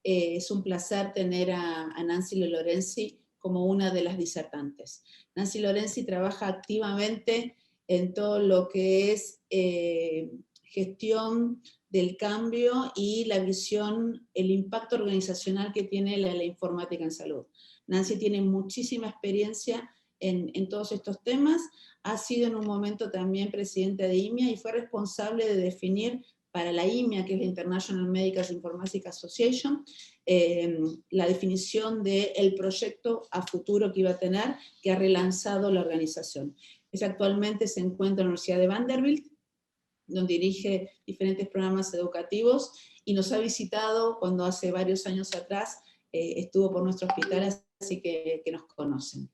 es un placer tener a Nancy Lorenzi como una de las disertantes. Nancy Lorenzi trabaja activamente en todo lo que es gestión del cambio y la visión, el impacto organizacional que tiene la informática en salud. Nancy tiene muchísima experiencia en todos estos temas, ha sido en un momento también presidenta de IMIA y fue responsable de definir para la IMIA, que es la International Medical Informatics Association, la definición del proyecto a futuro que iba a tener, que ha relanzado la organización. Ella actualmente se encuentra en la Universidad de Vanderbilt, donde dirige diferentes programas educativos, y nos ha visitado cuando hace varios años atrás estuvo por nuestro hospital, así que nos conocen.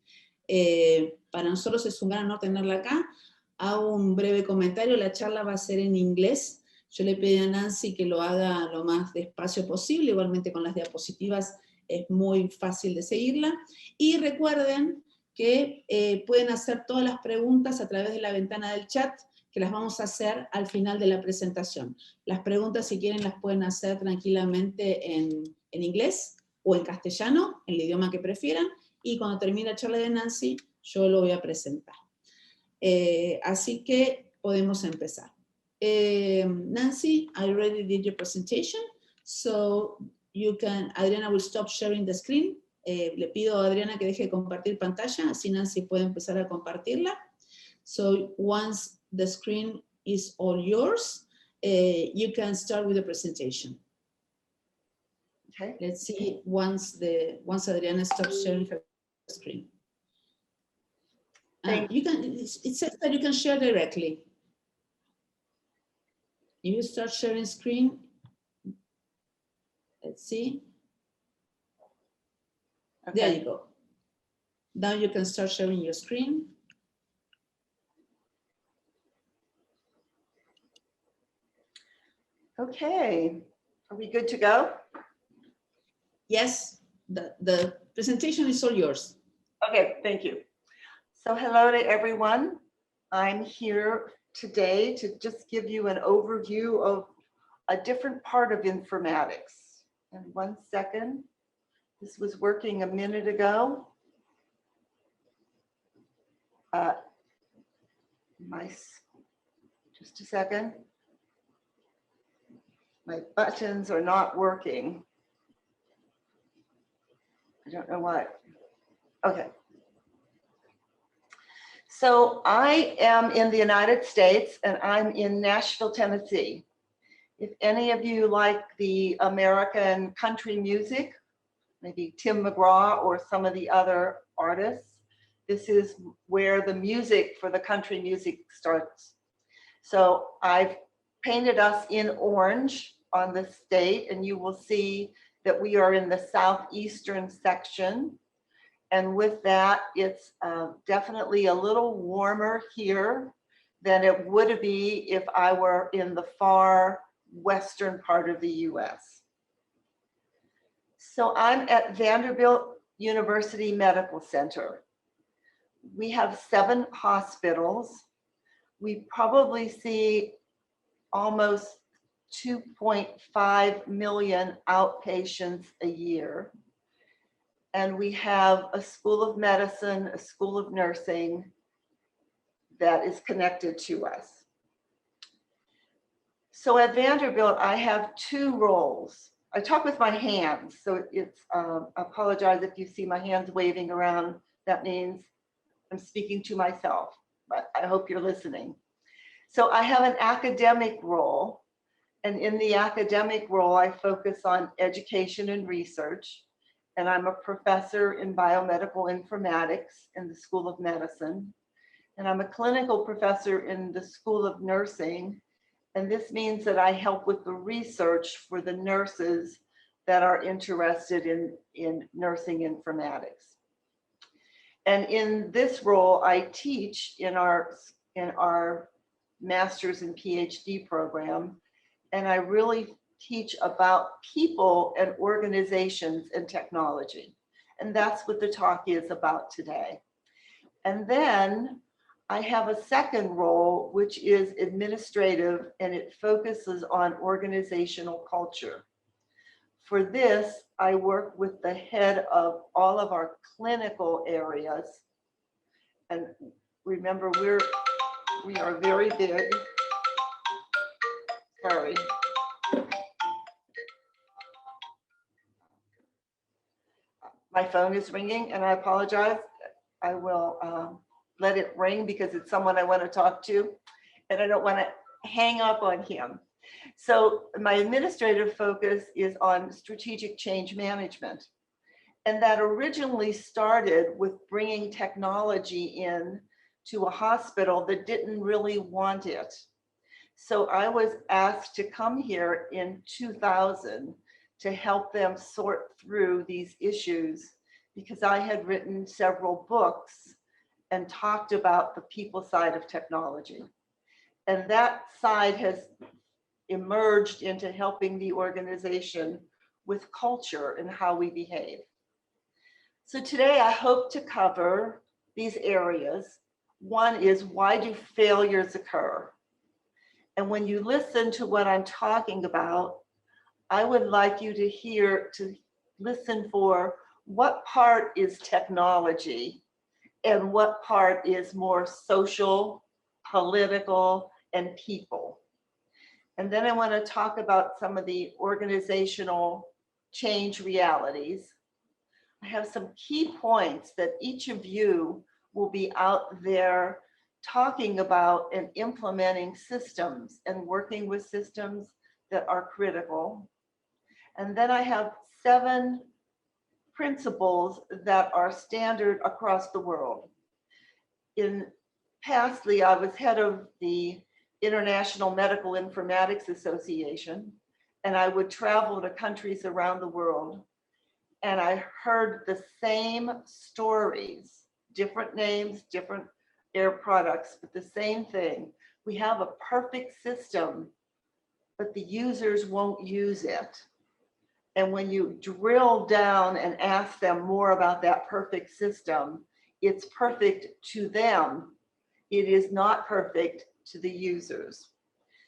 Para nosotros es un gran honor tenerla acá. Hago un breve comentario, la charla va a ser en inglés. Yo le pedí a Nancy que lo haga lo más despacio posible, igualmente con las diapositivas es muy fácil de seguirla. Y recuerden que pueden hacer todas las preguntas a través de la ventana del chat, que las vamos a hacer al final de la presentación. Las preguntas, si quieren, las pueden hacer tranquilamente en inglés o en castellano, en el idioma que prefieran, y cuando termine la charla de Nancy, yo lo voy a presentar. Así que podemos empezar. Nancy, I already did your presentation, so you can, Adriana will stop sharing the screen. Le pido a Adriana que deje de compartir pantalla, así Nancy puede empezar a compartirla. So once the screen is all yours, you can start with the presentation. Okay. Let's see once Adriana stops sharing her screen. You can. It says that you can share directly. You start sharing screen. Let's see. Okay. There you go. Now you can start sharing your screen. Okay, are we good to go? Yes, the presentation is all yours. Okay, thank you. So hello to everyone. I'm here today to just give you an overview of a different part of informatics. And 1 second, this was working a minute ago. Just a second. My buttons are not working. I don't know why. Okay. So I am in the United States and I'm in Nashville, Tennessee. If any of you like the American country music, maybe Tim McGraw or some of the other artists, this is where the music for the country music starts. So I've painted us in orange on the state, and you will see that we are in the southeastern section. And with that, it's definitely a little warmer here than it would be if I were in the far western part of the US. So I'm at Vanderbilt University Medical Center. We have 7 hospitals. We probably see almost 2.5 million outpatients a year. And we have a school of medicine, a school of nursing that is connected to us. So at Vanderbilt, I have 2 roles. I talk with my hands, so it's, I apologize if you see my hands waving around. That means I'm speaking to myself, but I hope you're listening. So I have an academic role, and in the academic role, I focus on education and research, and I'm a professor in biomedical informatics in the School of Medicine, and I'm a clinical professor in the School of Nursing, and this means that I help with the research for the nurses that are interested in nursing informatics. And in this role, I teach in our master's and PhD program, and I really teach about people and organizations and technology. And that's what the talk is about today. And then I have a second role, which is administrative, and it focuses on organizational culture. For this, I work with the head of all of our clinical areas. And remember, we are very big. Sorry. My phone is ringing and I apologize. I will let it ring because it's someone I want to talk to and I don't want to hang up on him. So my administrative focus is on strategic change management. And that originally started with bringing technology in to a hospital that didn't really want it. So I was asked to come here in 2000 to help them sort through these issues because I had written several books and talked about the people side of technology. And that side has emerged into helping the organization with culture and how we behave. So today I hope to cover these areas. One is, why do failures occur? And when you listen to what I'm talking about, I would like you to listen for what part is technology and what part is more social, political, and people. And then I want to talk about some of the organizational change realities. I have some key points that each of you will be out there talking about and implementing systems and working with systems that are critical. And then I have 7 principles that are standard across the world. Pastly, I was head of the International Medical Informatics Association, and I would travel to countries around the world. And I heard the same stories, different names, different air products, but the same thing. We have a perfect system, but the users won't use it. And when you drill down and ask them more about that perfect system, it's perfect to them. It is not perfect to the users.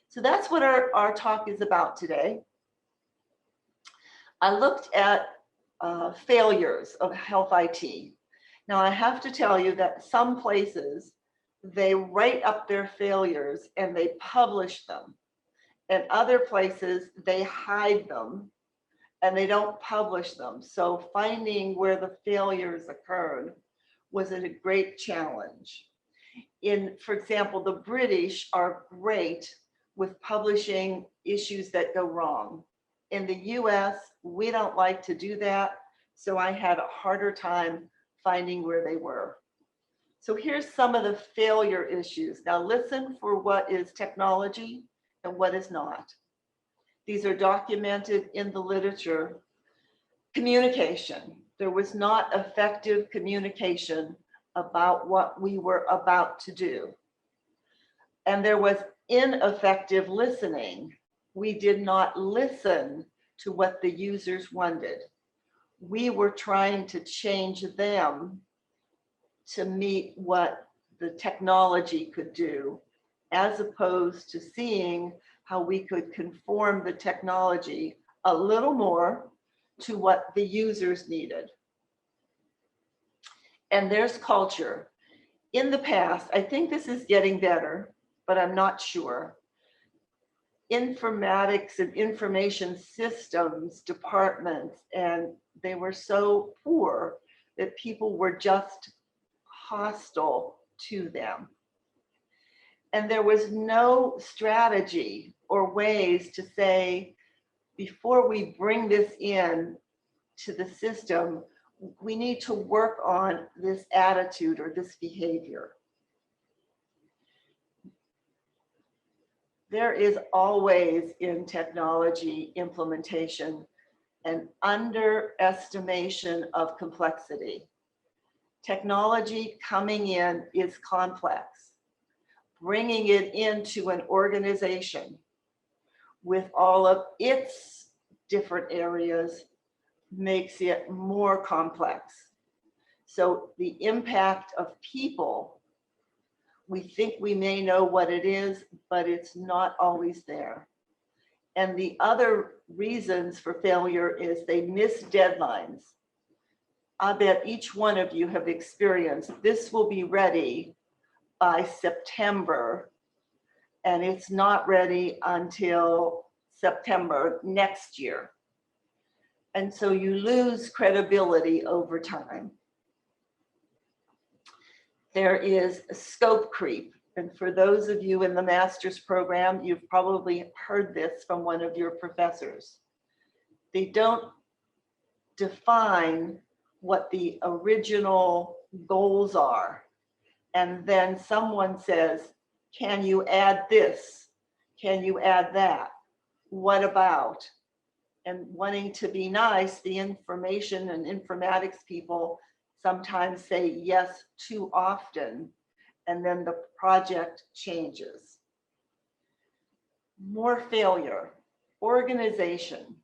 So that's what our talk is about today. I looked at failures of health IT. Now I have to tell you that some places, they write up their failures and they publish them. And other places, they hide them and they don't publish them. So finding where the failures occurred was a great challenge. For example, the British are great with publishing issues that go wrong. In the US, we don't like to do that. So I had a harder time finding where they were. So here's some of the failure issues. Now listen for what is technology and what is not. These are documented in the literature. Communication. There was not effective communication about what we were about to do. And there was ineffective listening. We did not listen to what the users wanted. We were trying to change them to meet what the technology could do, as opposed to seeing how we could conform the technology a little more to what the users needed. And there's culture. In the past, I think this is getting better, but I'm not sure. Informatics and information systems departments, and they were so poor that people were just hostile to them. And there was no strategy or ways to say, before we bring this in to the system, we need to work on this attitude or this behavior. There is always in technology implementation an underestimation of complexity. Technology coming in is complex. Bringing it into an organization with all of its different areas makes it more complex. So the impact of people, we think we may know what it is, but it's not always there. And the other reasons for failure is they miss deadlines. I bet each one of you have experienced this will be ready by September, and it's not ready until September next year. And so you lose credibility over time. There is a scope creep. And for those of you in the master's program, you've probably heard this from one of your professors. They don't define what the original goals are. And then someone says, can you add this? Can you add that? What about? And wanting to be nice, the information and informatics people sometimes say yes too often, and then the project changes. More failure. Organization.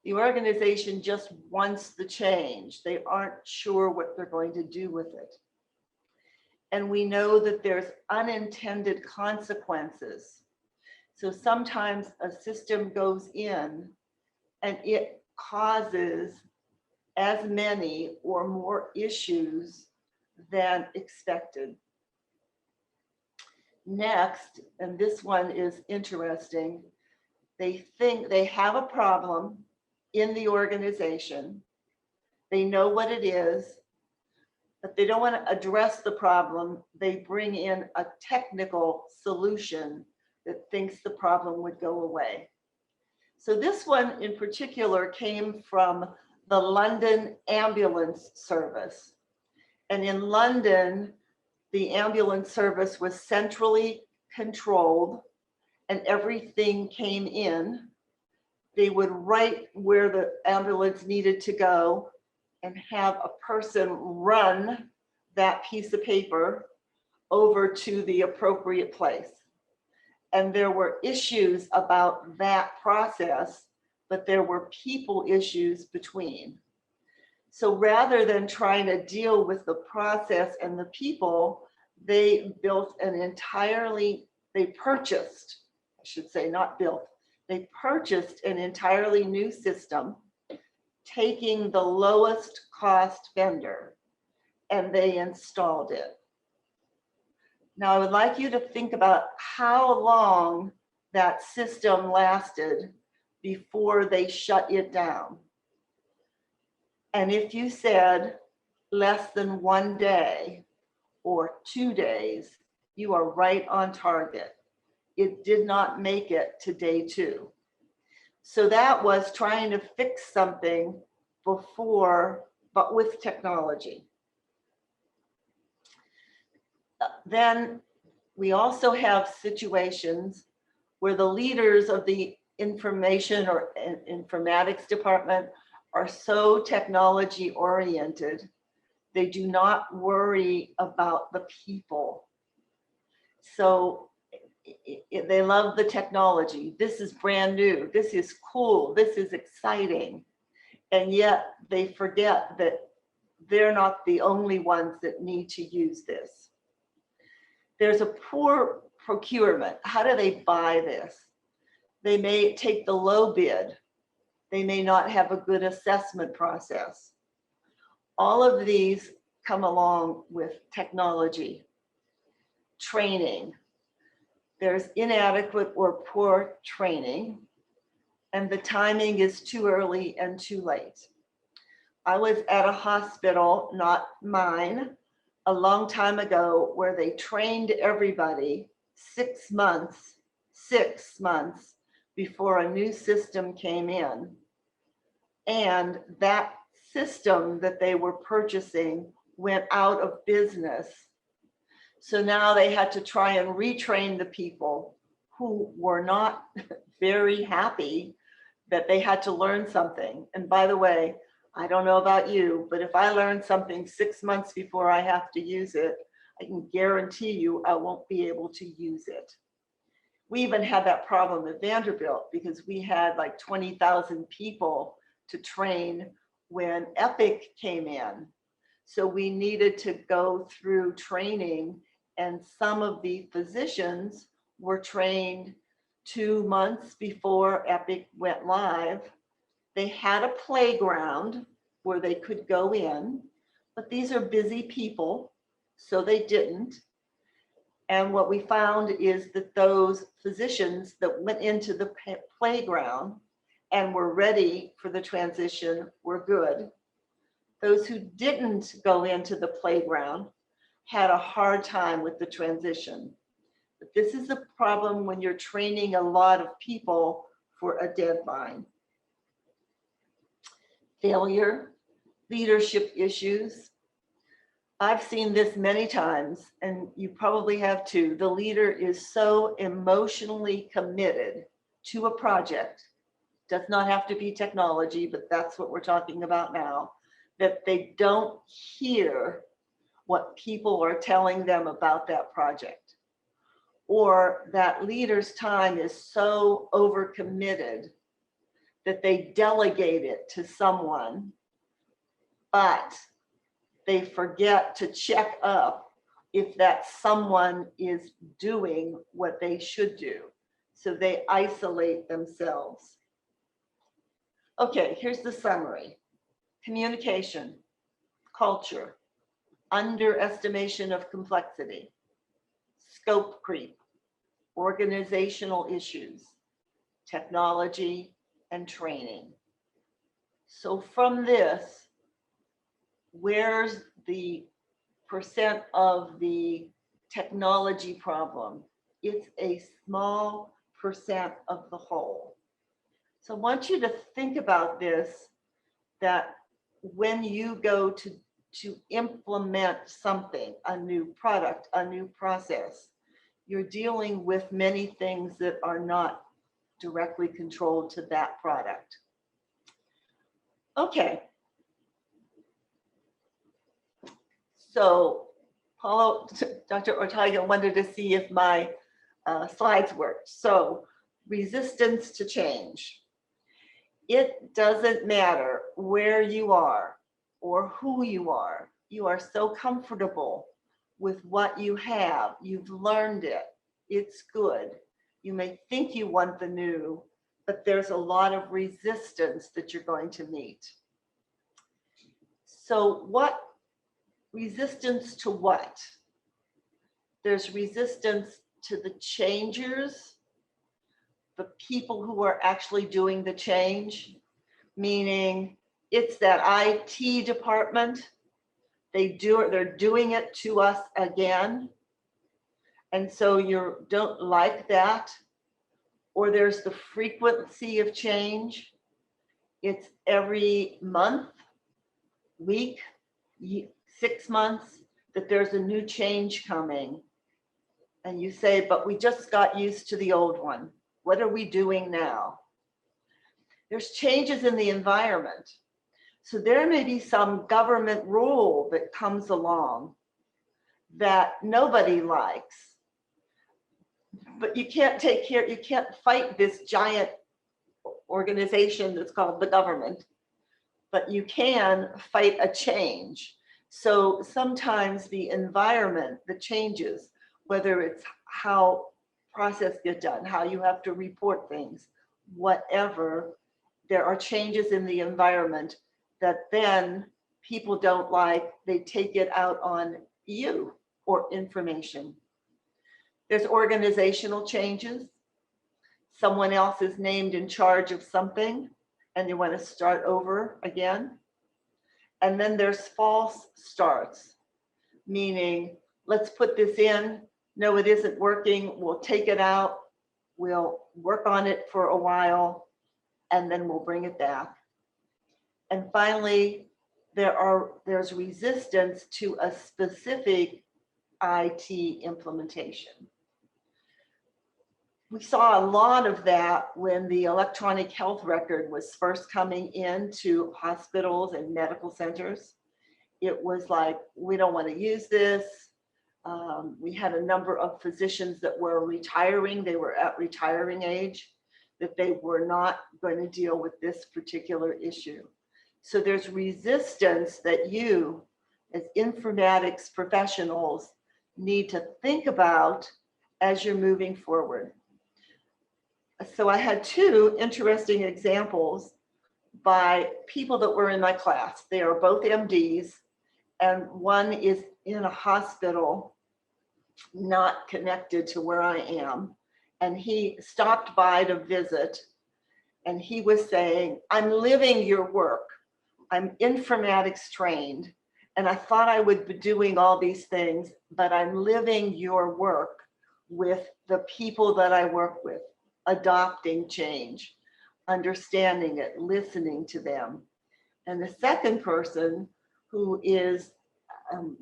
The organization just wants the change. They aren't sure what they're going to do with it. And we know that there's unintended consequences. So sometimes a system goes in and it causes as many or more issues than expected. Next, and this one is interesting, they think they have a problem in the organization. They know what it is, but they don't want to address the problem. They bring in a technical solution that thinks the problem would go away. So this one in particular came from the London ambulance service. And in London, the ambulance service was centrally controlled and everything came in. They would write where the ambulance needed to go and have a person run that piece of paper over to the appropriate place. And there were issues about that process, but there were people issues between. So rather than trying to deal with the process and the people, they built an entirely, they purchased, I should say, not built, they purchased an entirely new system, taking the lowest cost vendor, and they installed it. Now, I would like you to think about how long that system lasted before they shut it down. And if you said less than 1 day or 2 days, you are right on target. It did not make it to day 2. So that was trying to fix something before, but with technology. Then we also have situations where the leaders of the information or informatics department are so technology oriented, they do not worry about the people. So they love the technology. This is brand new. This is cool. This is exciting. And yet they forget that they're not the only ones that need to use this. There's a poor procurement. How do they buy this? They may take the low bid. They may not have a good assessment process. All of these come along with technology, training. There's inadequate or poor training, and the timing is too early and too late. I was at a hospital, not mine, a long time ago where they trained everybody 6 months before a new system came in. And that system that they were purchasing went out of business. So now they had to try and retrain the people who were not very happy that they had to learn something. And by the way, I don't know about you, but if I learn something 6 months before I have to use it, I can guarantee you I won't be able to use it. We even had that problem at Vanderbilt because we had like 20,000 people to train when Epic came in. So we needed to go through training, and some of the physicians were trained 2 months before Epic went live, they had a playground where they could go in, but these are busy people, so they didn't. And what we found is that those physicians that went into the playground and were ready for the transition were good. Those who didn't go into the playground had a hard time with the transition. But this is a problem when you're training a lot of people for a deadline. Failure, leadership issues. I've seen this many times, and you probably have too. The leader is so emotionally committed to a project, does not have to be technology, but that's what we're talking about now, that they don't hear what people are telling them about that project. Or that leader's time is so overcommitted that they delegate it to someone, but they forget to check up if that someone is doing what they should do. So they isolate themselves. Okay, here's the summary. Communication, culture, underestimation of complexity, scope creep, organizational issues, technology, and training. So from this, where's the percent of the technology problem? It's a small percent of the whole. So I want you to think about this, that when you go to implement something, a new product, a new process, you're dealing with many things that are not directly controlled to that product. Okay. So Dr. Ortega wanted to see if my slides worked. So resistance to change. It doesn't matter where you are or who you are. You are so comfortable with what you have. You've learned it. It's good. You may think you want the new, but there's a lot of resistance that you're going to meet. So what resistance to what? There's resistance to the changers, the people who are actually doing the change, meaning it's that IT department. They're doing it to us again. And so you don't like that. Or there's the frequency of change. It's every month, week, 6 months that there's a new change coming. And you say, but we just got used to the old one. What are we doing now? There's changes in the environment. So there may be some government rule that comes along that nobody likes. But you can't you can't fight this giant organization that's called the government, but you can fight a change. So sometimes the environment, the changes, whether it's how process get done, how you have to report things, whatever, there are changes in the environment that then people don't like. They take it out on you or information. There's organizational changes. Someone else is named in charge of something and they want to start over again. And then there's false starts, meaning let's put this in. No, it isn't working. We'll take it out. We'll work on it for a while and then we'll bring it back. And finally, there's resistance to a specific IT implementation. We saw a lot of that when the electronic health record was first coming into hospitals and medical centers. It was like, we don't want to use this. We had a number of physicians that were retiring. They were at retiring age, that they were not going to deal with this particular issue. So there's resistance that you, as informatics professionals, need to think about as you're moving forward. So I had two interesting examples by people that were in my class. They are both MDs, and one is in a hospital not connected to where I am. And he stopped by to visit, and he was saying, I'm living your work. I'm informatics trained, and I thought I would be doing all these things, but I'm living your work with the people that I work with, adopting change, understanding it, listening to them. And the second person, who is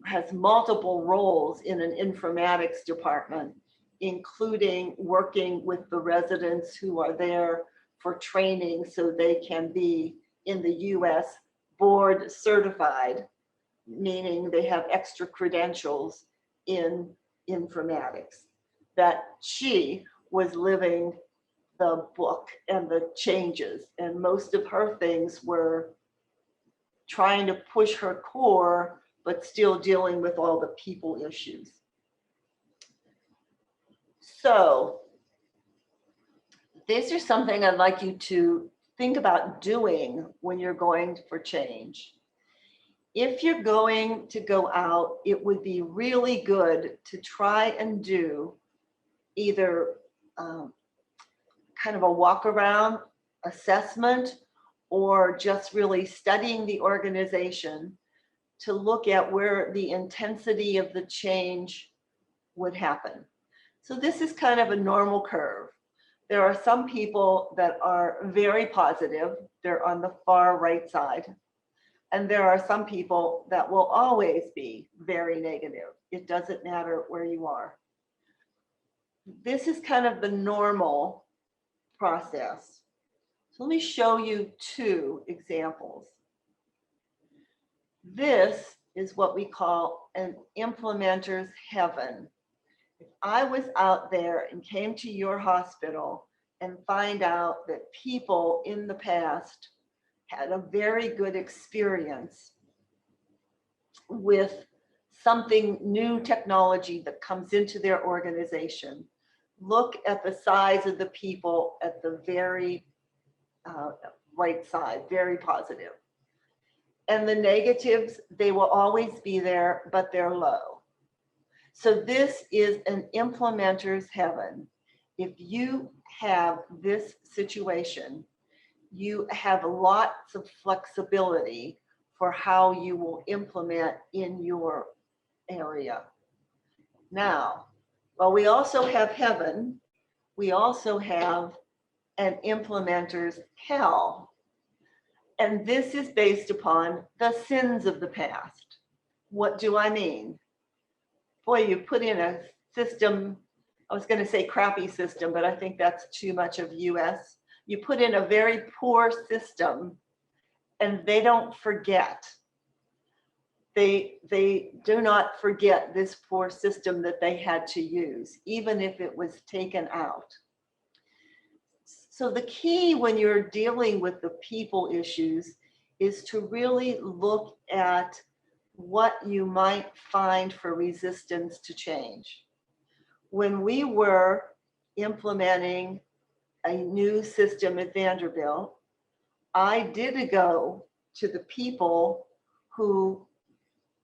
has multiple roles in an informatics department, including working with the residents who are there for training so they can be in the US board certified, meaning they have extra credentials in informatics, that she was living the book and the changes. And most of her things were trying to push her core, but still dealing with all the people issues. So this is something I'd like you to think about doing when you're going for change. If you're going to go out, it would be really good to try and do either kind of a walk around assessment, or just really studying the organization to look at where the intensity of the change would happen. So this is kind of a normal curve. There are some people that are very positive. They're on the far right side. And there are some people that will always be very negative. It doesn't matter where you are. This is kind of the normal process. So let me show you two examples. This is what we call an implementer's heaven. If I was out there and came to your hospital and find out that people in the past had a very good experience with something new technology that comes into their organization, look at the size of the people at the very right side, very positive. And the negatives, they will always be there, but they're low. So this is an implementer's heaven. If you have this situation, you have lots of flexibility for how you will implement in your area. Now, while we also have heaven, we also have an implementer's hell. And this is based upon the sins of the past. What do I mean? Boy, you put in a system, I was going to say crappy system, but I think that's too much of US. You put in a very poor system and they don't forget. They do not forget this poor system that they had to use, even if it was taken out. So the key when you're dealing with the people issues is to really look at what you might find for resistance to change. When we were implementing a new system at Vanderbilt, I did go to the people who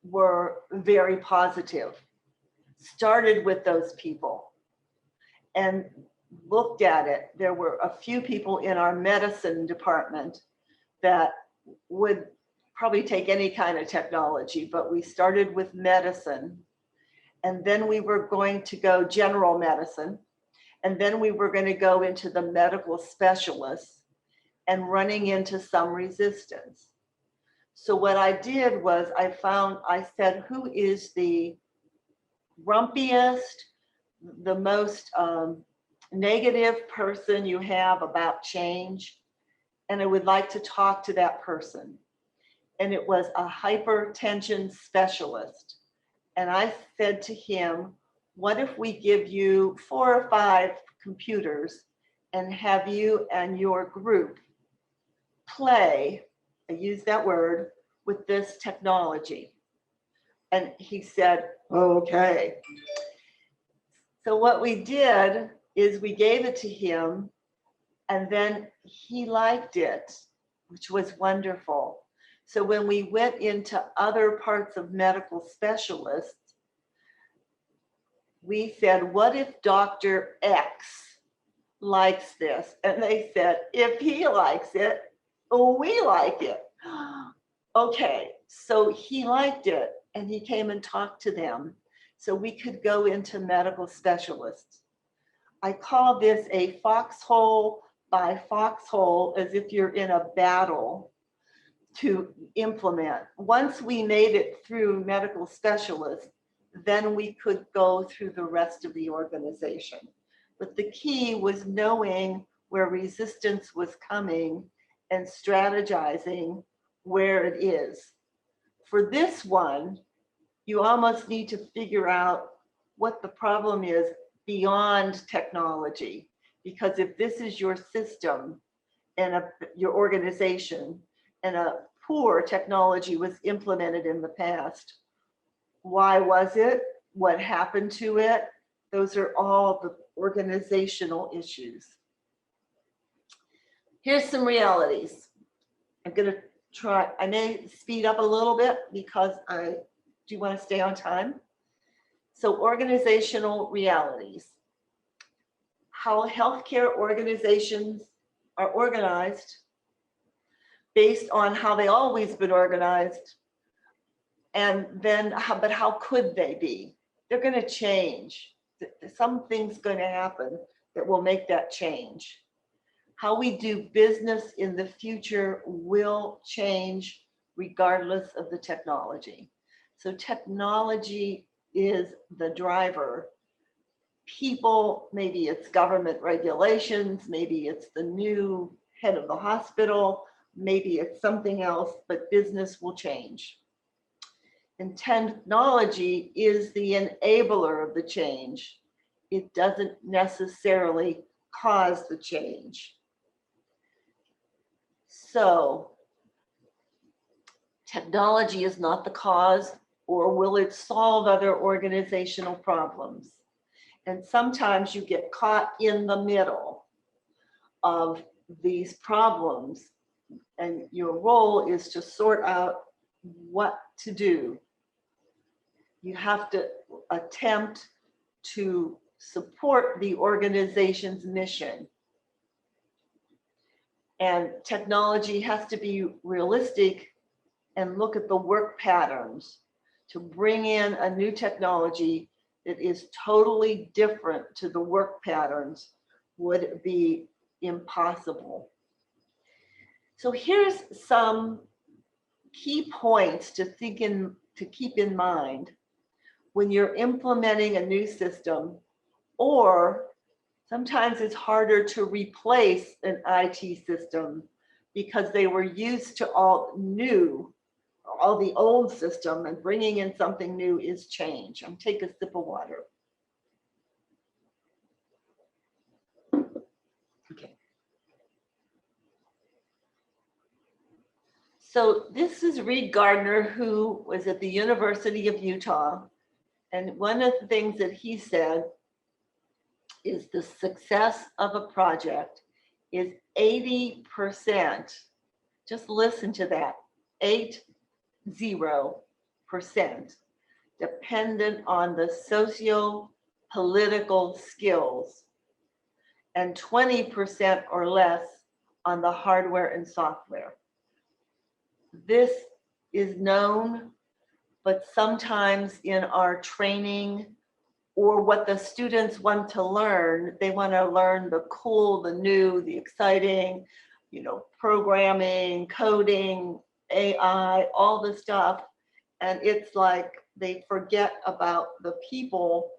were very positive, started with those people and looked at it. There were a few people in our medicine department that would probably take any kind of technology, but we started with medicine, and then we were going to go general medicine, and then we were going to go into the medical specialists and running into some resistance. So what I did was I said, who is the grumpiest, the most negative person you have about change, and I would like to talk to that person. And it was a hypertension specialist. And I said to him, what if we give you 4 or 5 computers and have you and your group play, I use that word, with this technology? And he said, okay. So what we did is we gave it to him, And then he liked it, which was wonderful. So when we went into other parts of medical specialists, we said, what if Dr. X likes this? And they said, if he likes it, we like it. Okay, so he liked it and he came and talked to them so we could go into medical specialists. I call this a foxhole by foxhole, as if you're in a battle to implement. Once we made it through medical specialists, then we could go through the rest of the organization. But the key was knowing where resistance was coming and strategizing where it is. For this one, you almost need to figure out what the problem is beyond technology. Because if this is your system and your organization and a poor technology was implemented in the past, why was it? What happened to it? Those are all the organizational issues. Here's some realities. I'm going to try, I may speed up a little bit because I do want to stay on time. So organizational realities. How healthcare organizations are organized based on how they always been organized. And then, but how could they be? They're going to change. Something's going to happen that will make that change. How we do business in the future will change regardless of the technology. So technology is the driver. People, maybe it's government regulations, maybe it's the new head of the hospital, maybe it's something else, but business will change. And technology is the enabler of the change. It doesn't necessarily cause the change. So technology is not the cause, or will it solve other organizational problems? And sometimes you get caught in the middle of these problems, and your role is to sort out what to do. You have to attempt to support the organization's mission. And technology has to be realistic and look at the work patterns. To bring in a new technology that is totally different to the work patterns would be impossible. So here's some key points to keep in mind when you're implementing a new system, or sometimes it's harder to replace an IT system because they were used to all the old system, and bringing in something new is change. I'm take a sip of water. Okay. So this is Reed Gardner, who was at the University of Utah. And one of the things that he said is the success of a project is 80%. Just listen to that, 80% dependent on the socio-political skills, and 20% or less on the hardware and software. This is known, but sometimes in our training or what the students want to learn, they want to learn the cool, the new, the exciting, programming, coding, AI, all the stuff. And it's like they forget about the people,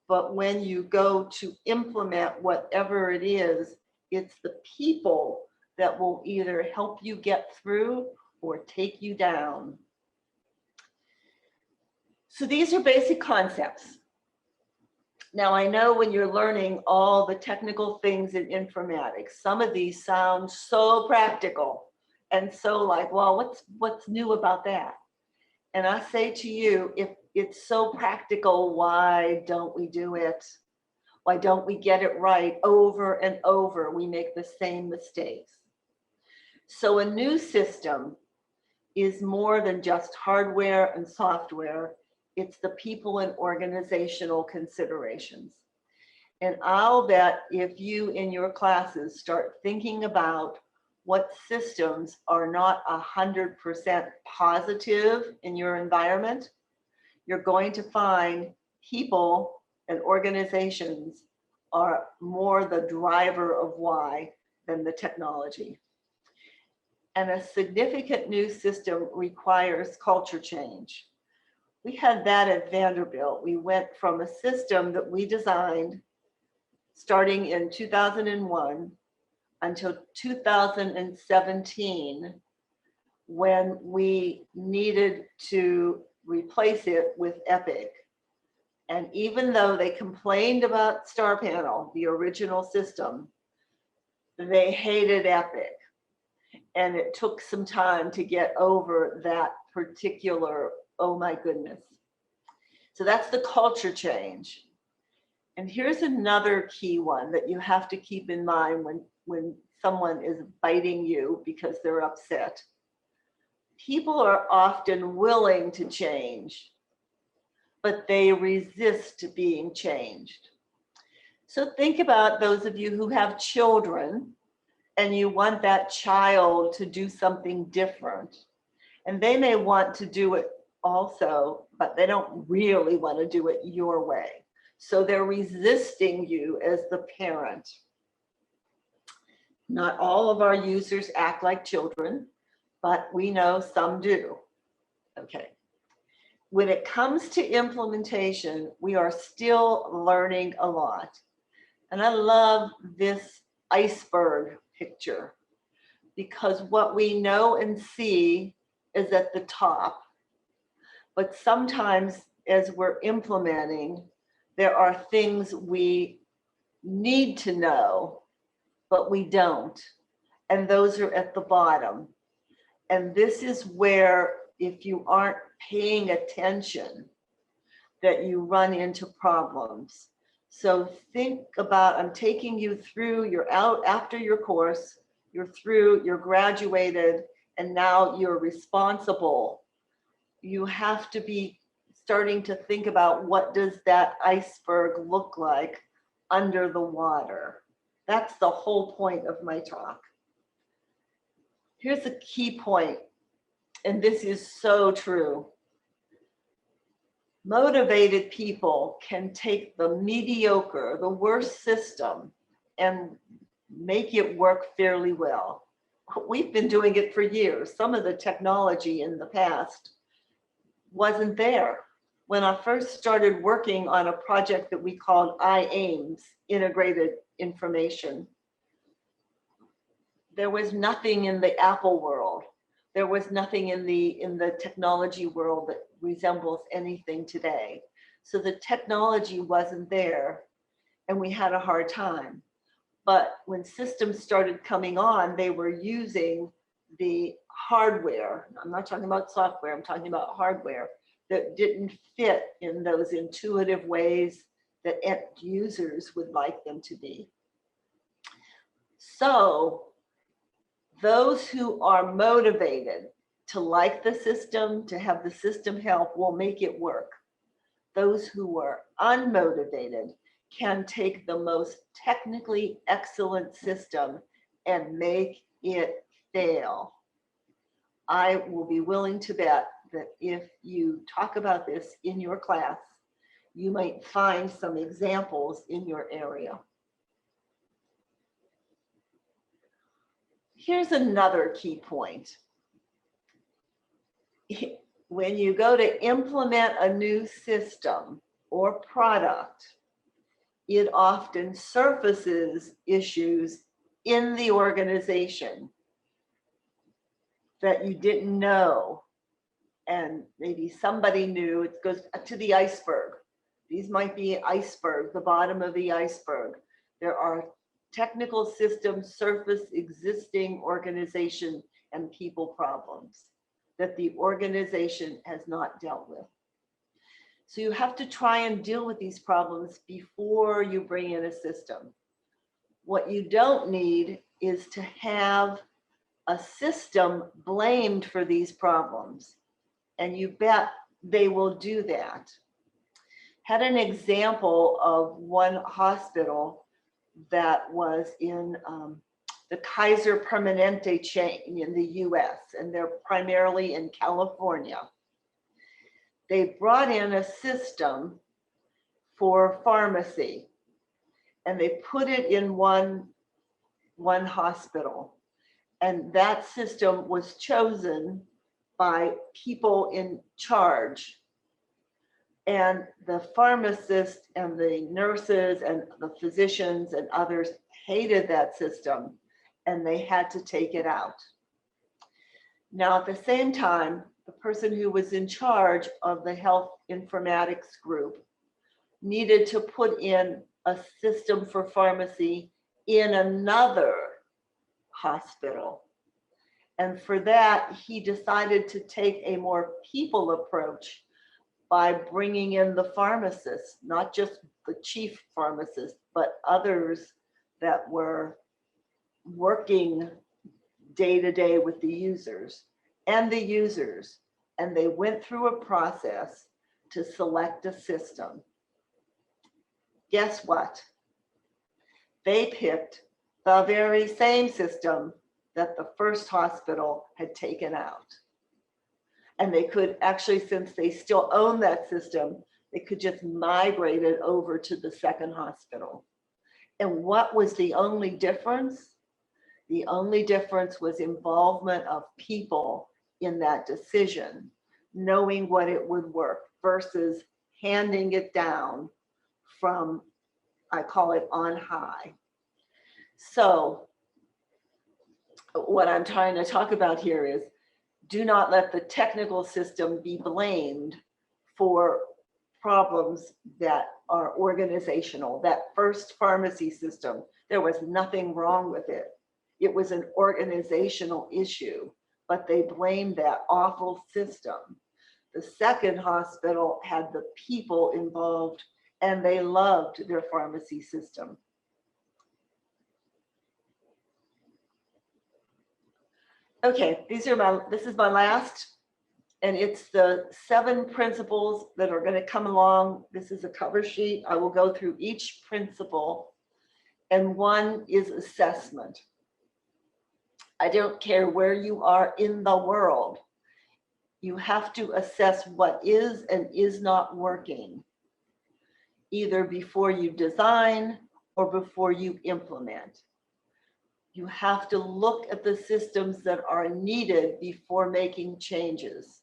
but when you go to implement whatever it is, it's the people that will either help you get through or take you down. So these are basic concepts. Now, I know when you're learning all the technical things in informatics, some of these sound so practical and so like, well, what's new about that? And I say to you, if it's so practical, why don't we do it? Why don't we get it right over and over? We make the same mistakes. So a new system is more than just hardware and software. It's the people and organizational considerations. And I'll bet if you in your classes start thinking about what systems are not 100% positive in your environment, you're going to find people and organizations are more the driver of why than the technology. And a significant new system requires culture change. We had that at Vanderbilt. We went from a system that we designed starting in 2001 until 2017, when we needed to replace it with Epic. And even though they complained about Star Panel, the original system, they hated Epic. And it took some time to get over that particular, oh my goodness. So that's the culture change. And here's another key one that you have to keep in mind when someone is biting you because they're upset. People are often willing to change, but they resist being changed. So think about those of you who have children and you want that child to do something different. And they may want to do it also, but they don't really want to do it your way. So they're resisting you as the parent. Not all of our users act like children, but we know some do. Okay. When it comes to implementation, we are still learning a lot. And I love this iceberg picture because what we know and see is at the top. But sometimes as we're implementing, there are things we need to know, but we don't. And those are at the bottom. And this is where, if you aren't paying attention, that you run into problems. So think about, I'm taking you through, you're out after your course, you're through, you're graduated, and now you're responsible. You have to be starting to think about what does that iceberg look like under the water. That's the whole point of my talk. Here's a key point, and this is so true. Motivated people can take the mediocre, the worst system, and make it work fairly well. We've been doing it for years. Some of the technology in the past wasn't there. When I first started working on a project that we called IAIMS, Integrated Information, there was nothing in the Apple world. There was nothing in the technology world that resembles anything today. So the technology wasn't there and we had a hard time. But when systems started coming on, they were using the hardware. I'm not talking about software, I'm talking about hardware that didn't fit in those intuitive ways that end users would like them to be. So those who are motivated to like the system, to have the system help, will make it work. Those who are unmotivated can take the most technically excellent system and make it fail. I will be willing to bet that if you talk about this in your class, you might find some examples in your area. Here's another key point. When you go to implement a new system or product, it often surfaces issues in the organization that you didn't know. And maybe somebody knew. It goes to the iceberg. These might be iceberg, the bottom of the iceberg. There are technical systems surface existing organization and people problems that the organization has not dealt with. So you have to try and deal with these problems before you bring in a system. What you don't need is to have a system blamed for these problems. And you bet they will do that. Had an example of one hospital that was in the Kaiser Permanente chain in the US, and they're primarily in California. They brought in a system for pharmacy, and they put it in one hospital. And that system was chosen by people in charge. And the pharmacists and the nurses and the physicians and others hated that system, and they had to take it out. Now, at the same time, the person who was in charge of the health informatics group needed to put in a system for pharmacy in another hospital. And for that, he decided to take a more people approach by bringing in the pharmacists, not just the chief pharmacist, but others that were working day to day with the users. And they went through a process to select a system. Guess what? They picked the very same system that the first hospital had taken out. And they could actually, since they still own that system, they could just migrate it over to the second hospital. And what was the only difference? The only difference was involvement of people in that decision, knowing what it would work versus handing it down from, I call it on high. So what I'm trying to talk about here is, do not let the technical system be blamed for problems that are organizational. That first pharmacy system, there was nothing wrong with it. It was an organizational issue, but they blamed that awful system. The second hospital had the people involved, and they loved their pharmacy system. Okay, this is my last, and it's the 7 principles that are going to come along. This is a cover sheet. I will go through each principle, and one is assessment. I don't care where you are in the world. You have to assess what is and is not working, either before you design or before you implement. You have to look at the systems that are needed before making changes.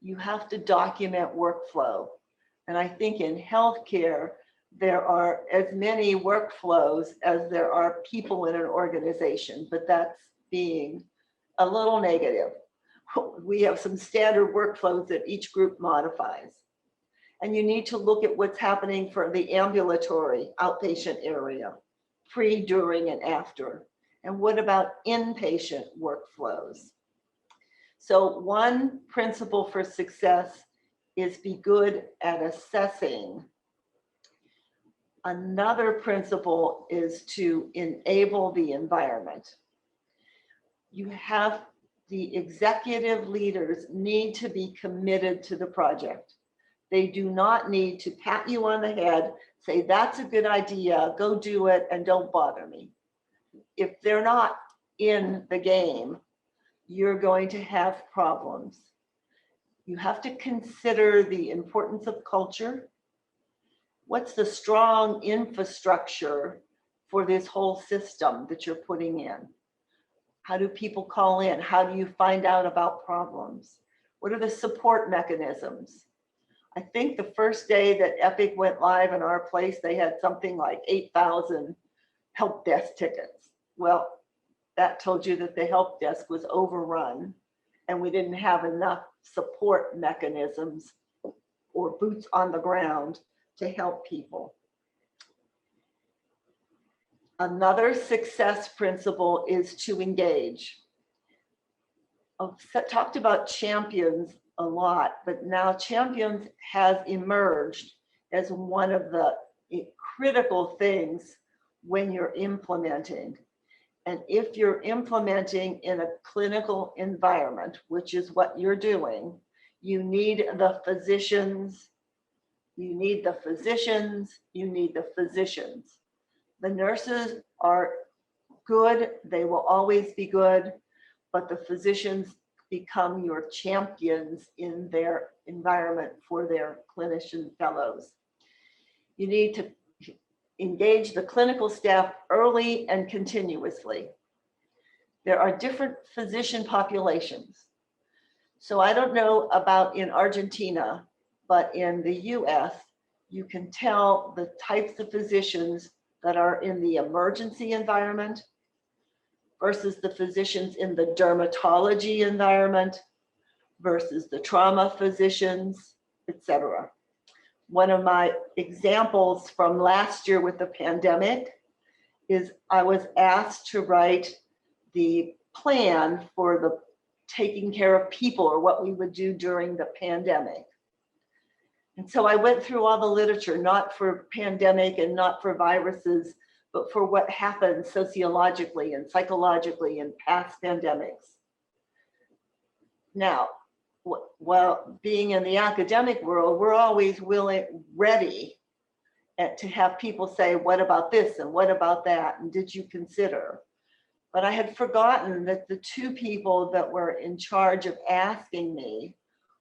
You have to document workflow. And I think in healthcare, there are as many workflows as there are people in an organization, but that's being a little negative. We have some standard workflows that each group modifies. And you need to look at what's happening for the ambulatory outpatient area, pre, during, and after. And what about inpatient workflows? So one principle for success is be good at assessing. Another principle is to enable the environment. You have the executive leaders need to be committed to the project. They do not need to pat you on the head, say, that's a good idea, go do it, and don't bother me. If they're not in the game, you're going to have problems. You have to consider the importance of culture. What's the strong infrastructure for this whole system that you're putting in? How do people call in? How do you find out about problems? What are the support mechanisms? I think the first day that Epic went live in our place, they had something like 8,000 help desk tickets. Well, that told you that the help desk was overrun and we didn't have enough support mechanisms or boots on the ground to help people. Another success principle is to engage. I've talked about champions a lot, but now Champions has emerged as one of the critical things when you're implementing. And if you're implementing in a clinical environment, which is what you're doing, you need the physicians, you need the physicians, you need the physicians. The nurses are good, they will always be good, but the physicians become your champions in their environment for their clinician fellows. You need to engage the clinical staff early and continuously. There are different physician populations. So I don't know about in Argentina, but in the US, you can tell the types of physicians that are in the emergency environment versus the physicians in the dermatology environment versus the trauma physicians, etc. One of my examples from last year with the pandemic is I was asked to write the plan for the taking care of people, or what we would do during the pandemic. And so I went through all the literature, not for pandemic and not for viruses, but for what happened sociologically and psychologically in past pandemics. Now, well, being in the academic world, we're always ready to have people say, what about this and what about that? And did you consider? But I had forgotten that the two people that were in charge of asking me,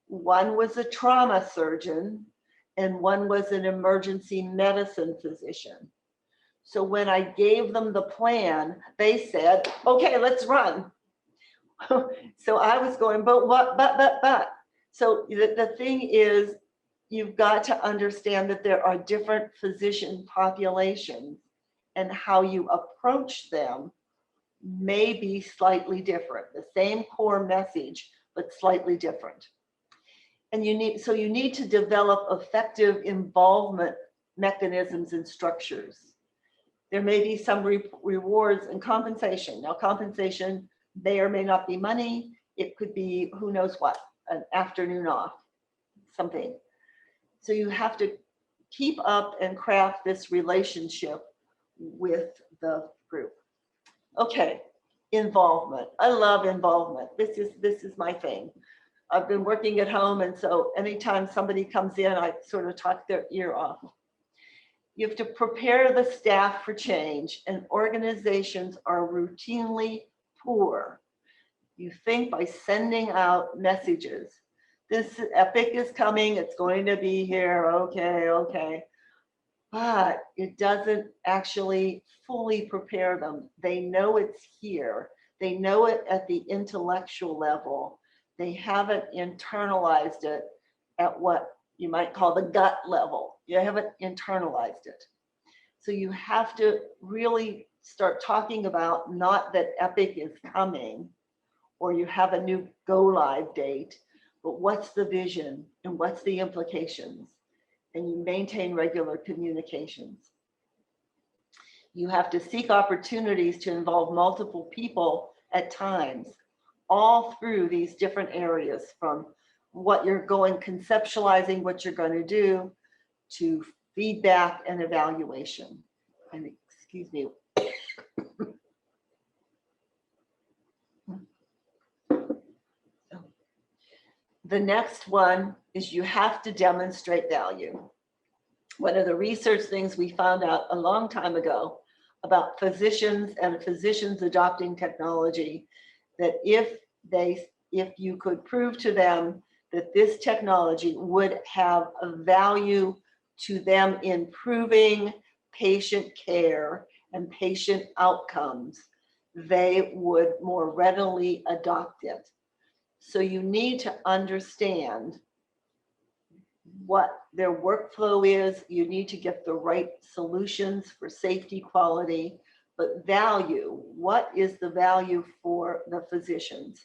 one was a trauma surgeon and one was an emergency medicine physician. So when I gave them the plan, they said, okay, let's run. So I was going, but what, but. So the thing is, you've got to understand that there are different physician populations and how you approach them may be slightly different. The same core message, but slightly different. And you need to develop effective involvement mechanisms and structures. There may be some rewards and compensation. Now, compensation may or may not be money. It could be who knows what, an afternoon off, something. So you have to keep up and craft this relationship with the group. Okay, involvement. I love involvement. This is my thing. I've been working at home, and so anytime somebody comes in, I sort of talk their ear off. You have to prepare the staff for change, and organizations are routinely poor. You think by sending out messages, this epic is coming, it's going to be here, okay. But it doesn't actually fully prepare them. They know it's here. They know it at the intellectual level. They haven't internalized it at what you might call the gut level. You haven't internalized it. So you have to really start talking about not that epic is coming or you have a new go live date, but what's the vision and what's the implications? And you maintain regular communications. You have to seek opportunities to involve multiple people at times, all through these different areas, from what you're conceptualizing what you're going to do, to feedback and evaluation. And excuse me. The next one is you have to demonstrate value. One of the research things we found out a long time ago about physicians and physicians adopting technology, that if you could prove to them that this technology would have a value to them improving patient care and patient outcomes, they would more readily adopt it. So you need to understand what their workflow is. You need to get the right solutions for safety, quality, but value. What is the value for the physicians?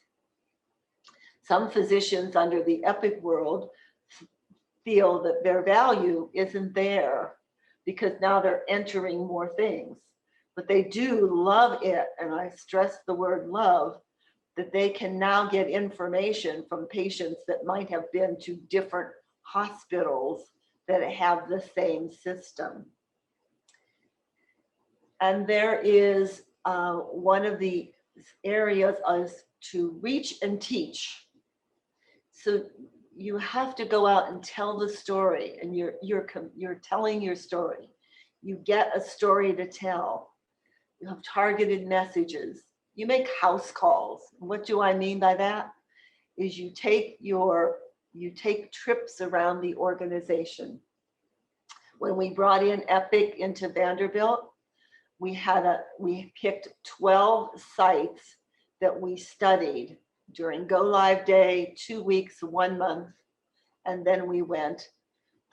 Some physicians under the Epic world feel that their value isn't there because now they're entering more things, but they do love it. And I stress the word love, that they can now get information from patients that might have been to different hospitals that have the same system. And there is one of the areas is to reach and teach. So you have to go out and tell the story, and you're telling your story. You get a story to tell. You have targeted messages. You make house calls. What do I mean by that? Is you take trips around the organization. When we brought in Epic into Vanderbilt, we picked 12 sites that we studied during Go Live Day, 2 weeks, 1 month, and then we went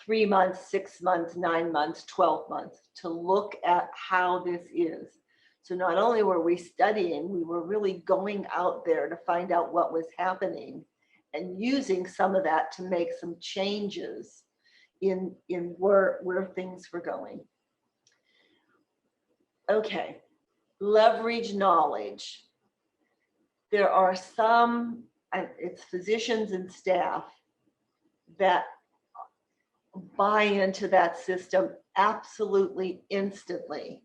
3 months, 6 months, 9 months, 12 months to look at how this is. So not only were we studying, we were really going out there to find out what was happening and using some of that to make some changes in where things were going. Okay, leverage knowledge. There are some, it's physicians and staff that buy into that system absolutely instantly.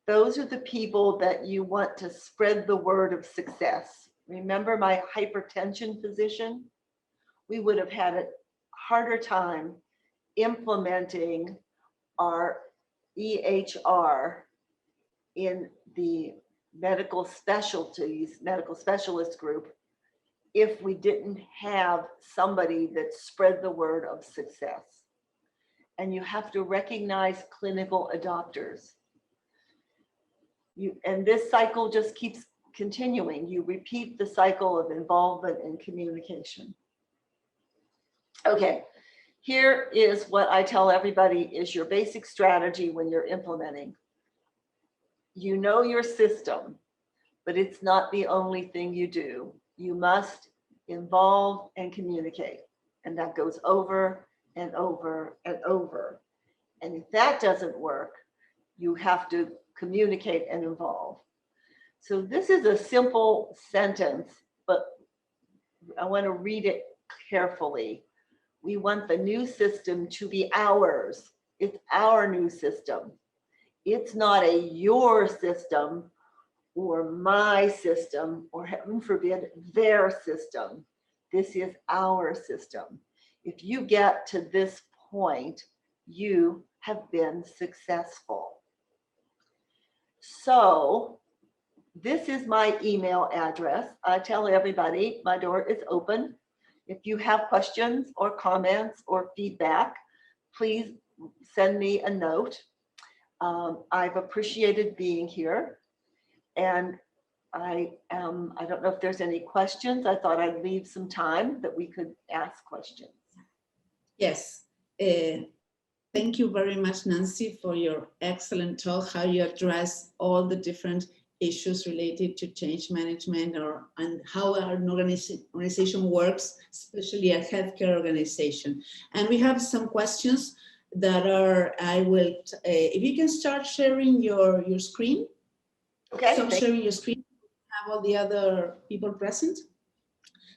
Those are the people that you want to spread the word of success. Remember my hypertension physician? We would have had a harder time implementing our EHR in the medical specialist group if we didn't have somebody that spread the word of success. And you have to recognize clinical adopters. And this cycle just keeps continuing. You repeat the cycle of involvement and communication. Okay, here is what I tell everybody is your basic strategy when you're implementing. You know your system, but it's not the only thing you do. You must involve and communicate. And that goes over and over and over. And if that doesn't work, you have to communicate and involve. So this is a simple sentence, but I want to read it carefully. We want the new system to be ours. It's our new system. It's not a your system or my system or, heaven forbid, their system. This is our system. If you get to this point, you have been successful. So this is my email address. I tell everybody my door is open. If you have questions or comments or feedback, please send me a note. I've appreciated being here. And I don't know if there's any questions. I thought I'd leave some time that we could ask questions. Yes. Thank you very much, Nancy, for your excellent talk, how you address all the different issues related to change management and how our organization works, especially a healthcare organization. And we have some questions that are, if you can start sharing your screen. Okay. Stop sharing your screen, have all the other people present.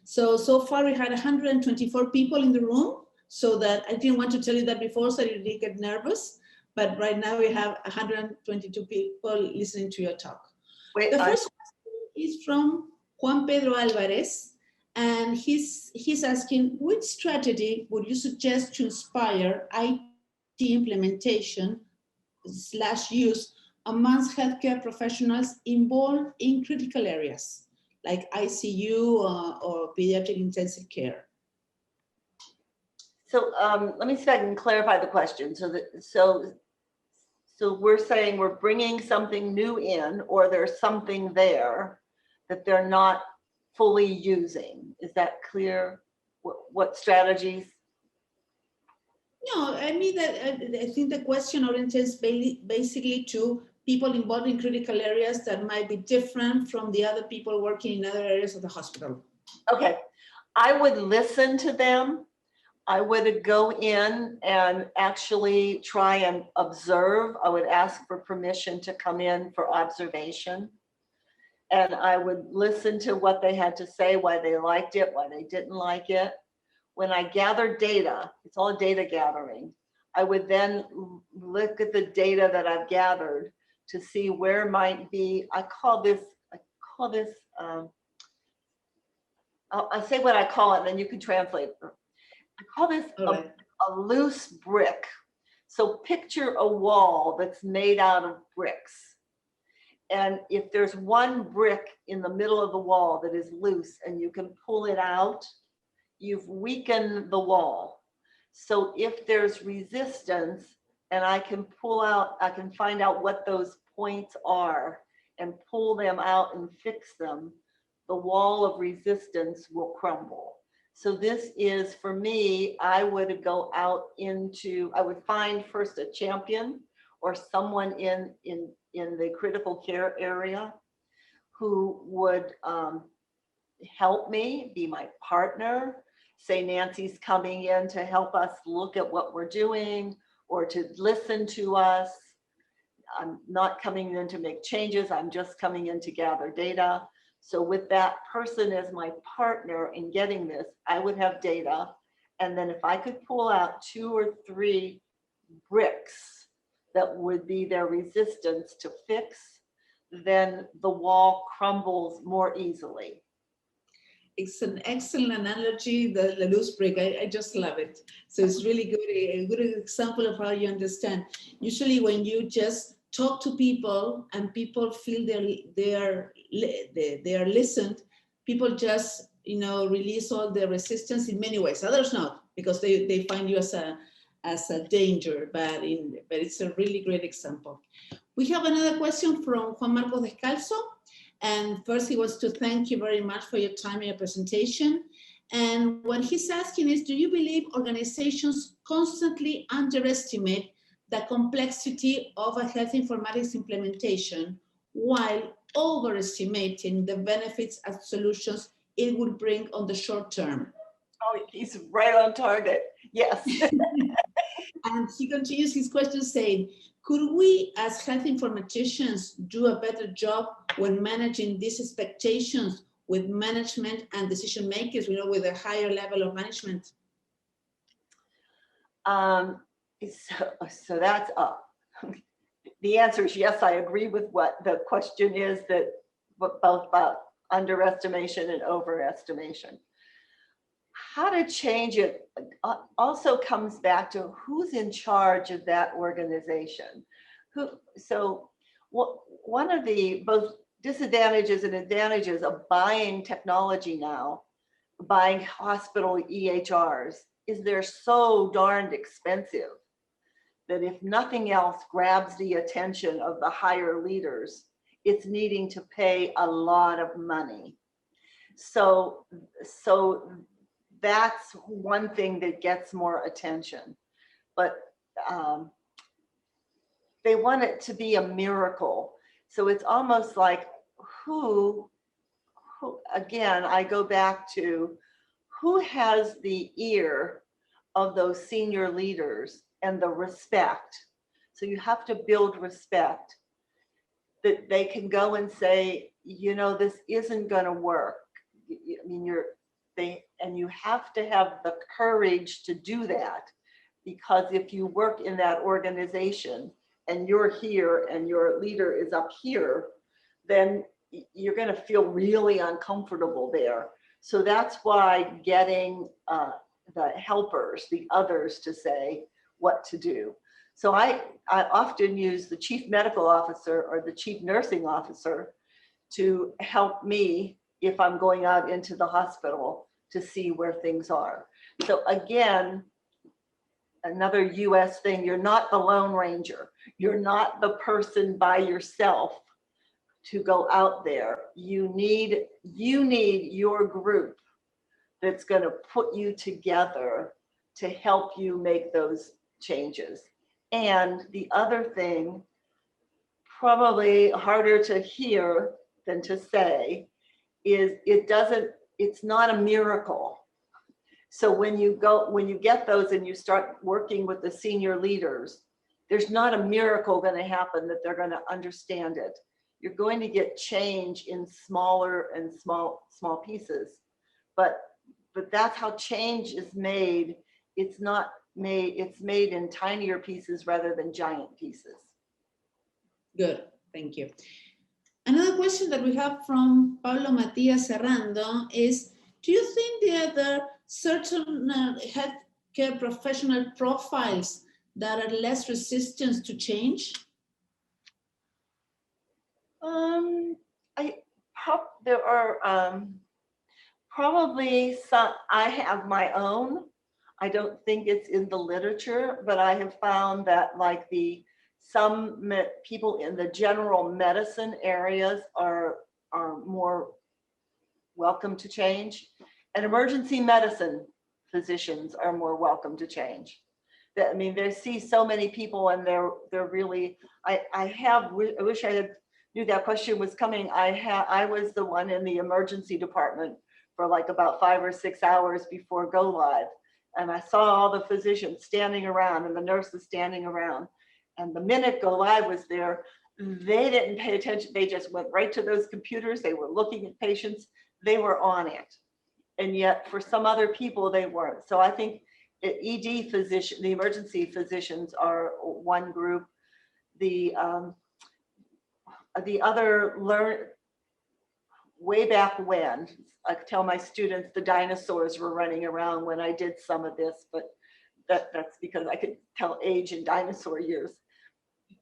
So far we had 124 people in the room. So that I didn't want to tell you that before, so you didn't get nervous. But right now we have 122 people listening to your talk. Wait, the first question is from Juan Pedro Alvarez, and he's asking, which strategy would you suggest to inspire IT implementation / use amongst healthcare professionals involved in critical areas like ICU or pediatric intensive care? So let me see if I can clarify the question. So we're saying we're bringing something new in, or there's something there that they're not fully using. Is that clear? What strategies? No, I mean that I think the question orients basically to people involved in critical areas that might be different from the other people working in other areas of the hospital. Okay, I would listen to them. I would go in and actually try and observe. I would ask for permission to come in for observation and I would listen to what they had to say, why they liked it, why they didn't like it. When I gathered data, it's all data gathering, I would then look at the data that I've gathered to see where might be, I'll say what I call it, and then you can translate. I call this a loose brick. So picture a wall that's made out of bricks. And if there's one brick in the middle of the wall that is loose and you can pull it out, you've weakened the wall. So if there's resistance and I can pull out, I can find out what those points are and pull them out and fix them, the wall of resistance will crumble. So this is, for me, I would go out into, I would find first a champion or someone in the critical care area who would help me, be my partner. Say Nancy's coming in to help us look at what we're doing or to listen to us. I'm not coming in to make changes, I'm just coming in to gather data. So with that person as my partner in getting this, I would have data. And then if I could pull out 2 or 3 bricks that would be their resistance to fix, then the wall crumbles more easily. It's an excellent analogy, the loose brick. I just love it. So it's really good, a good example of how you understand. Usually when you just talk to people and people feel they are listened, people just, you know, release all the resistance in many ways. Others not, because they find you as a danger, but it's a really great example. We have another question from Juan Marcos Descalzo. And first he wants to thank you very much for your time and your presentation. And what he's asking is, do you believe organizations constantly underestimate the complexity of a health informatics implementation while overestimating the benefits and solutions it would bring on the short term? Oh, he's right on target. Yes. And he continues his question saying, could we as health informaticians do a better job when managing these expectations with management and decision makers, you know, with a higher level of management? So that's the answer is yes, I agree with what the question is, that both about underestimation and overestimation. How to change it also comes back to who's in charge of that organization. One of the both disadvantages and advantages of buying technology now, buying hospital EHRs, is they're so darned expensive that if nothing else grabs the attention of the higher leaders, it's needing to pay a lot of money. So that's one thing that gets more attention, but they want it to be a miracle. So it's almost like who again, I go back to who has the ear of those senior leaders and the respect. So you have to build respect that they can go and say, you know, this isn't going to work. I mean, and you have to have the courage to do that, because if you work in that organization and you're here and your leader is up here, then you're going to feel really uncomfortable there. So that's why getting the helpers, the others, to say what to do. So I often use the chief medical officer or the chief nursing officer to help me if I'm going out into the hospital to see where things are. So again, another US thing, you're not the Lone Ranger. You're not the person by yourself to go out there. You need your group that's going to put you together to help you make those changes. And the other thing, probably harder to hear than to say, is it's not a miracle. So when you get those and you start working with the senior leaders, there's not a miracle going to happen that they're going to understand it. You're going to get change in smaller and small pieces, but that's how change is made. It's not made, it's made in tinier pieces rather than giant pieces. Good, thank you. Another question that we have from Pablo Matias Serrando is, do you think there are certain healthcare professional profiles that are less resistant to change? There are probably some. I have my own. I don't think it's in the literature, but I have found that like some people in the general medicine areas are more welcome to change, and emergency medicine physicians are more welcome to change. I mean, they see so many people, and they're really. I wish I knew that question was coming. I was the one in the emergency department for like about 5 or 6 hours before go live, and I saw all the physicians standing around and the nurses standing around. And the minute go live was there, they didn't pay attention. They just went right to those computers. They were looking at patients. They were on it. And yet for some other people, they weren't. So I think ED physician, the emergency physicians are one group. The other way back when, I tell my students the dinosaurs were running around when I did some of this, but that's because I could tell age in dinosaur years.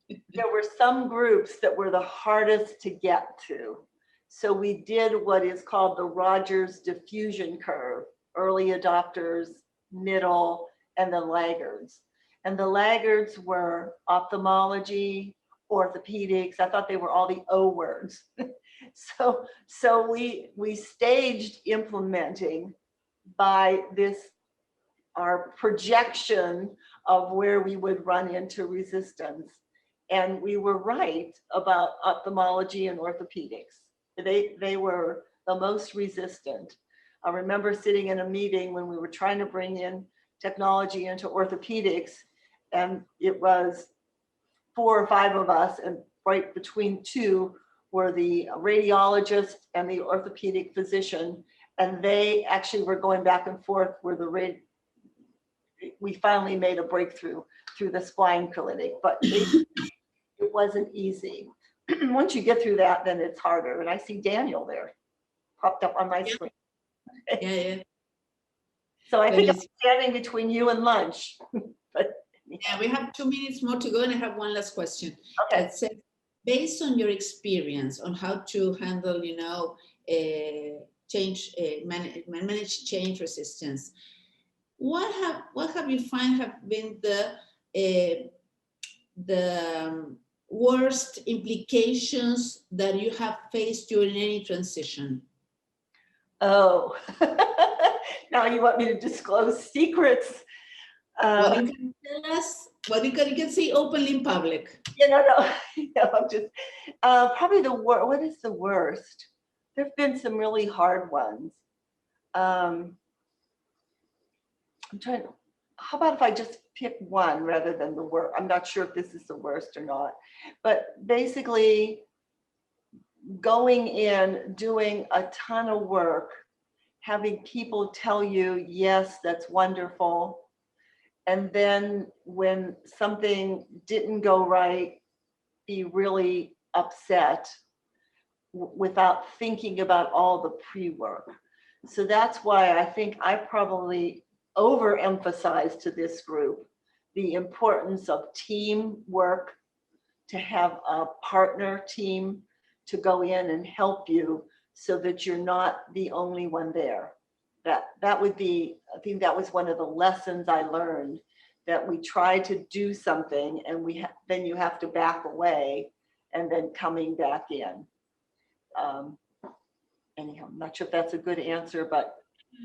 There were some groups that were the hardest to get to. So we did what is called the Rogers diffusion curve, early adopters, middle, and the laggards. And the laggards were ophthalmology, orthopedics. I thought they were all the O words. So we staged implementing by our projection of where we would run into resistance. And we were right about ophthalmology and orthopedics. They were the most resistant. I remember sitting in a meeting when we were trying to bring in technology into orthopedics, and it was 4 or 5 of us, and right between 2 were the radiologist and the orthopedic physician, and they actually were going back and forth where we finally made a breakthrough through the spine clinic, but it wasn't easy. Once you get through that, then it's harder. And I see Daniel there, popped up on my screen. Yeah. So I think I'm standing between you and lunch. But yeah, we have 2 minutes more to go, and I have one last question. Okay. It says, based on your experience on how to handle, change, manage change resistance, what have you find have been the worst implications that you have faced during any transition? Oh, now you want me to disclose secrets? What you can tell us, what you can say openly in public. No, I'm just probably what is the worst? There have been some really hard ones. I'm trying to, how about if I just pick one rather than the worst? I'm not sure if this is the worst or not, but basically going in, doing a ton of work, having people tell you, yes, that's wonderful. And then when something didn't go right, be really upset without thinking about all the pre-work. So that's why I think I probably overemphasized to this group the importance of teamwork, to have a partner team to go in and help you so that you're not the only one there. That would be, I think that was one of the lessons I learned, that we try to do something and then you have to back away and then coming back in. Anyhow, I'm not sure if that's a good answer, but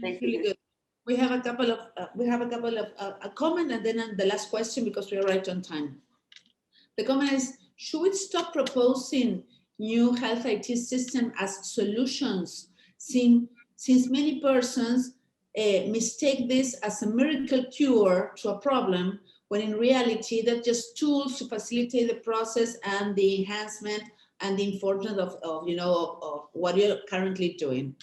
basically. Really good. We have a couple of a comment, and then the last question, because we are right on time. The comment is, should we stop proposing new health IT system as solutions, since many persons mistake this as a miracle cure to a problem, when in reality they're just tools to facilitate the process and the enhancement and the importance of what you're currently doing.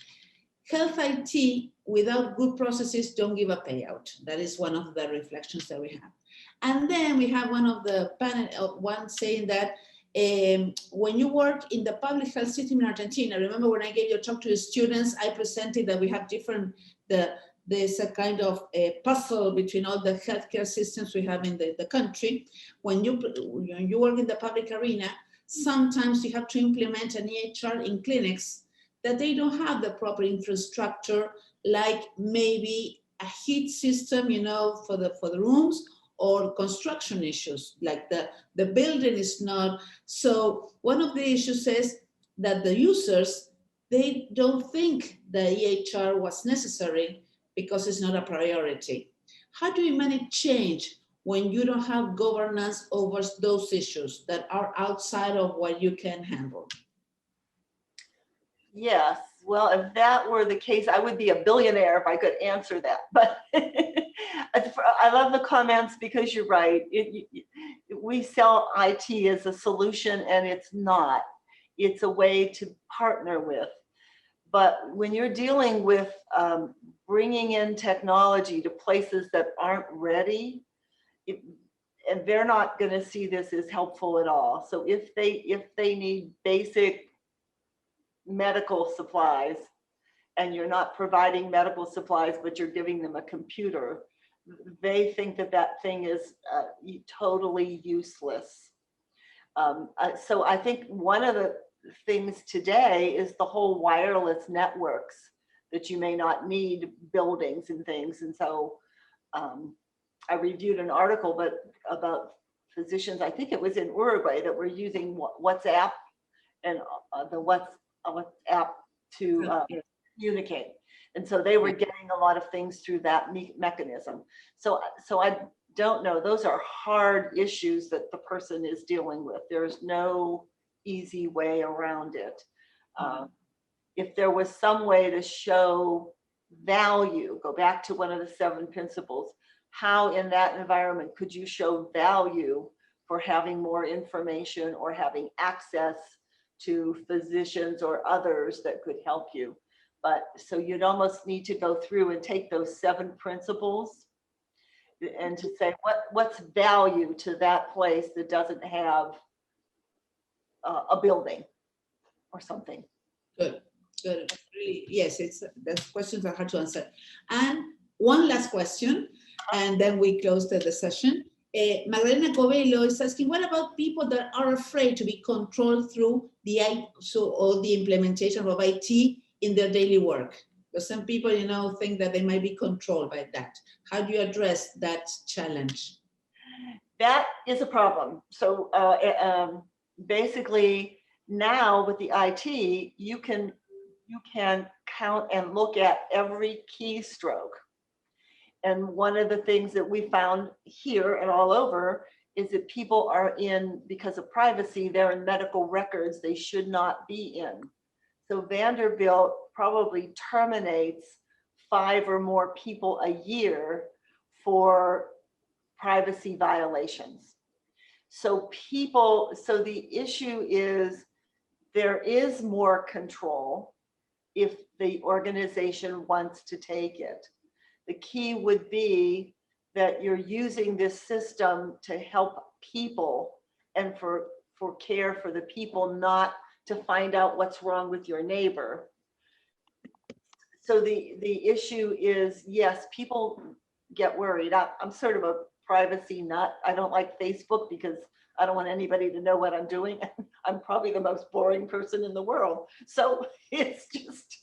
Health IT without good processes don't give a payout. That is one of the reflections that we have. And then we have one of the panel, one saying that when you work in the public health system in Argentina, remember when I gave you a talk to the students, I presented that we have different, there's a kind of a puzzle between all the healthcare systems we have in the country. When you work in the public arena, sometimes you have to implement an EHR in clinics that they don't have the proper infrastructure, like maybe a heat system, for the rooms, or construction issues, like the building is not. So one of the issues is that the users, they don't think the EHR was necessary because it's not a priority. How do you manage change when you don't have governance over those issues that are outside of what you can handle? Yes, well, if that were the case, I would be a billionaire if I could answer that. But I love the comments because you're right. We sell IT as a solution, and it's not. It's a way to partner with. But when you're dealing with bringing in technology to places that aren't ready, and they're not going to see this as helpful at all. So if they need basic medical supplies and you're not providing medical supplies, but you're giving them a computer, they think that thing is totally useless. So I think one of the things today is the whole wireless networks, that you may not need buildings and things. And so I reviewed an article about physicians, I think it was in Uruguay, that were using WhatsApp and the WhatsApp to communicate. And so they were getting a lot of things through that mechanism. So I don't know, those are hard issues that the person is dealing with. There's no easy way around it. If there was some way to show value, go back to one of the 7 principles, how in that environment could you show value for having more information or having access to physicians or others that could help you? But so you'd almost need to go through and take those 7 principles and to say what's value to that place that doesn't have a building or something. Good. Really, yes, the questions are hard to answer. And one last question, and then we close the session. Magdalena Covelo is asking, what about people that are afraid to be controlled through or the implementation of IT in their daily work? Because some people, think that they might be controlled by that. How do you address that challenge? That is a problem. So basically now with the IT, you can count and look at every keystroke. And one of the things that we found here and all over is that people are because of privacy, they're in medical records they should not be in. So Vanderbilt probably terminates 5 or more people a year for privacy violations. So the issue is there is more control if the organization wants to take it. The key would be that you're using this system to help people and for care for the people, not to find out what's wrong with your neighbor. So the issue is, yes, people get worried. I'm sort of a privacy nut. I don't like Facebook because I don't want anybody to know what I'm doing. I'm probably the most boring person in the world. So it's just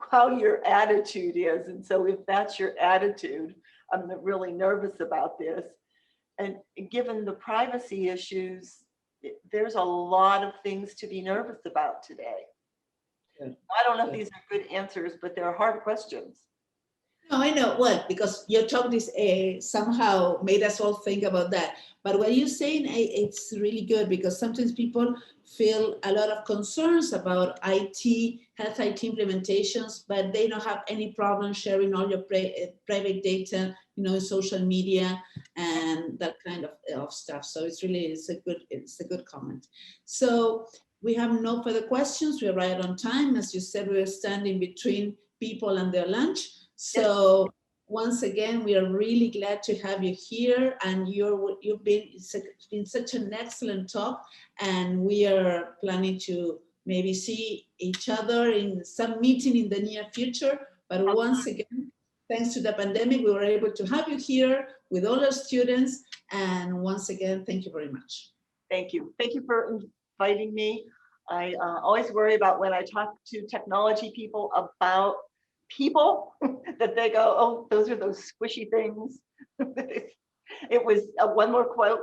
how your attitude is. And so if that's your attitude, I'm really nervous about this. And given the privacy issues, there's a lot of things to be nervous about today. I don't know if these are good answers, but they're hard questions. No, I know. Well, because your talk is somehow made us all think about that. But what you're saying, it's really good because sometimes people feel a lot of concerns about IT, health IT implementations, but they don't have any problem sharing all your private data, you know, social media and that kind of stuff. So it's really, it's a good comment. So we have no further questions. We're right on time. As you said, we're standing between people and their lunch. So once again, we are really glad to have you here, and you've been, it's been such an excellent talk, and we are planning to maybe see each other in some meeting in the near future. But once again, thanks to the pandemic, we were able to have you here with all our students. And once again, thank you very much. Thank you. Thank you for inviting me. I always worry about when I talk to technology people about people that they go, oh, those are those squishy things. It was one more quote.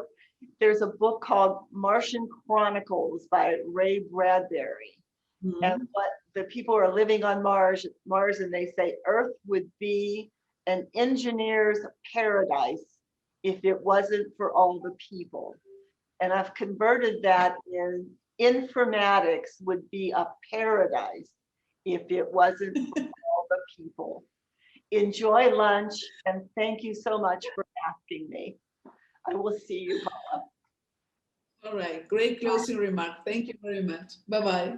There's a book called Martian Chronicles by Ray Bradbury. Mm-hmm. And what the people are living on Mars, and they say Earth would be an engineer's paradise if it wasn't for all the people. And I've converted that in informatics would be a paradise if it wasn't for all the people. Enjoy lunch, and thank you so much for asking me. I will see you, Paula. All right, great closing remark. Thank you very much. Bye-bye.